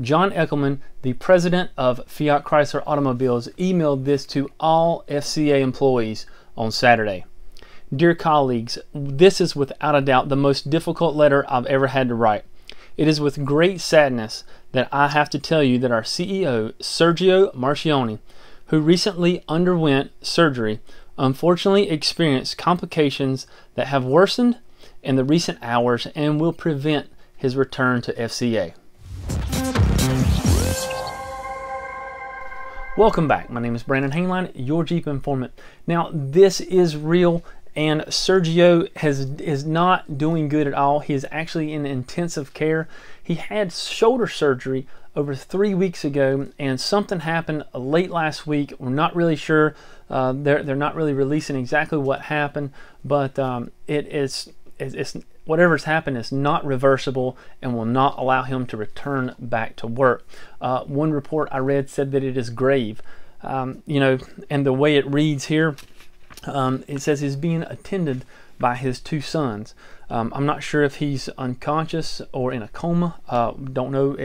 John Elkann, the president of Fiat Chrysler Automobiles, emailed this to all FCA employees on Saturday. Dear colleagues, this is without a doubt the most difficult letter I've ever had to write. It is with great sadness that I have to tell you that our CEO, Sergio Marchionne, who recently underwent surgery, unfortunately experienced complications that have worsened in the recent hours and will prevent his return to FCA. Welcome back. My name is Brandon Hainline, your Jeep informant. Now, this is real, and Sergio is not doing good at all. He is actually in intensive care. He had shoulder surgery over 3 weeks ago, and something happened late last week. We're not really sure. They're not really releasing exactly what happened, but it's whatever's happened is not reversible and will not allow him to return back to work. One report I read said that it is grave. And the way it reads here, it says he's being attended by his two sons. I'm not sure if he's unconscious or in a coma. Don't know.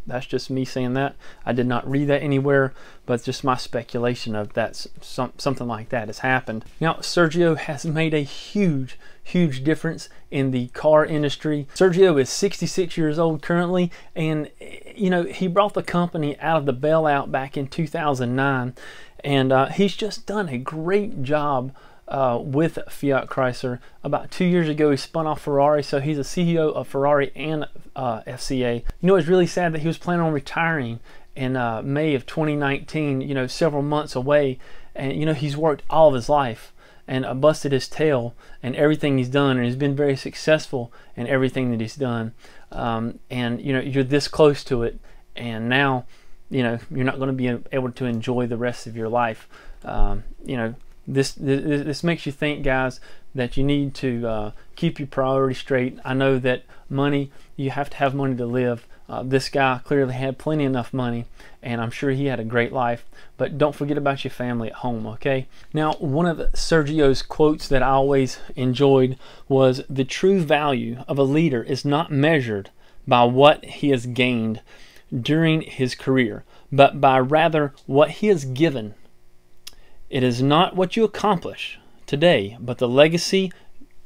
That's just me saying that. I did not read that anywhere, but it's just my speculation of that something like that has happened. Now, Sergio has made a huge difference in the car industry. Sergio is 66 years old currently, and he brought the company out of the bailout back in 2009, and he's just done a great job with Fiat Chrysler. About 2 years ago, he spun off Ferrari, so he's a CEO of Ferrari and FCA. It's really sad that he was planning on retiring in May of 2019, several months away, and he's worked all of his life and busted his tail and everything he's done, and he's been very successful in everything that he's done. And you're this close to it, and now you're not going to be able to enjoy the rest of your life. This makes you think, guys, that you need to keep your priorities straight. I know that money, you have to have money to live. This guy clearly had plenty enough money, and I'm sure he had a great life, but don't forget about your family at home, okay? Now, one of Sergio's quotes that I always enjoyed was, "The true value of a leader is not measured by what he has gained during his career, but by rather what he has given. It is not what you accomplish today, but the legacy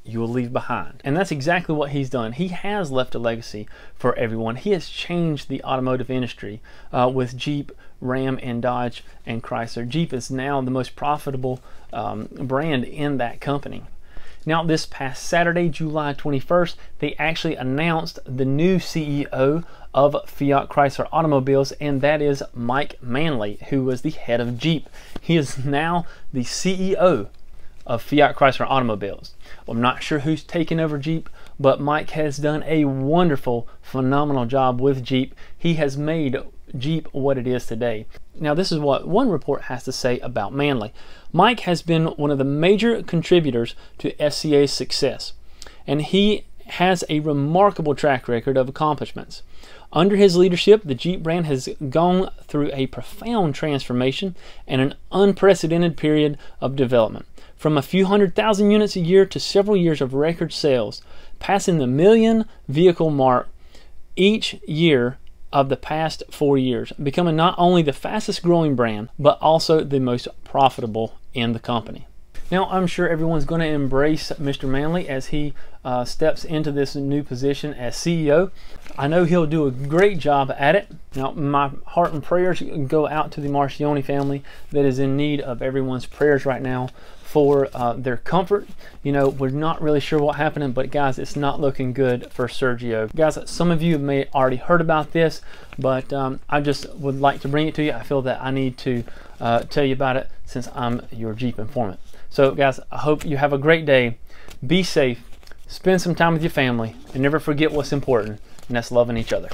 you will leave behind." And that's exactly what he's done. He has left a legacy for everyone. He has changed the automotive industry with Jeep, Ram, and Dodge, and Chrysler. Jeep is now the most profitable brand in that company. Now, this past Saturday, July 21st, they actually announced the new CEO of Fiat Chrysler Automobiles, and that is Mike Manley, who was the head of Jeep. He is now the CEO of Fiat Chrysler Automobiles. Well, I'm not sure who's taken over Jeep, but Mike has done a wonderful, phenomenal job with Jeep. He has made Jeep what it is today. Now, this is what one report has to say about Manley. Mike has been one of the major contributors to FCA's success, and he has a remarkable track record of accomplishments. Under his leadership, the Jeep brand has gone through a profound transformation and an unprecedented period of development. From a few 100,000 units a year to several years of record sales, passing the million vehicle mark each year of the past 4 years, becoming not only the fastest growing brand, but also the most profitable in the company. Now, I'm sure everyone's going to embrace Mr. Manley as he steps into this new position as CEO. I know he'll do a great job at it. Now, my heart and prayers go out to the Marchionne family that is in need of everyone's prayers right now for their comfort. We're not really sure what happened, but guys, it's not looking good for Sergio. Guys, some of you may already heard about this, but I just would like to bring it to you. I feel that I need to tell you about it since I'm your Jeep informant. So guys, I hope you have a great day. Be safe, spend some time with your family, and never forget what's important, and that's loving each other.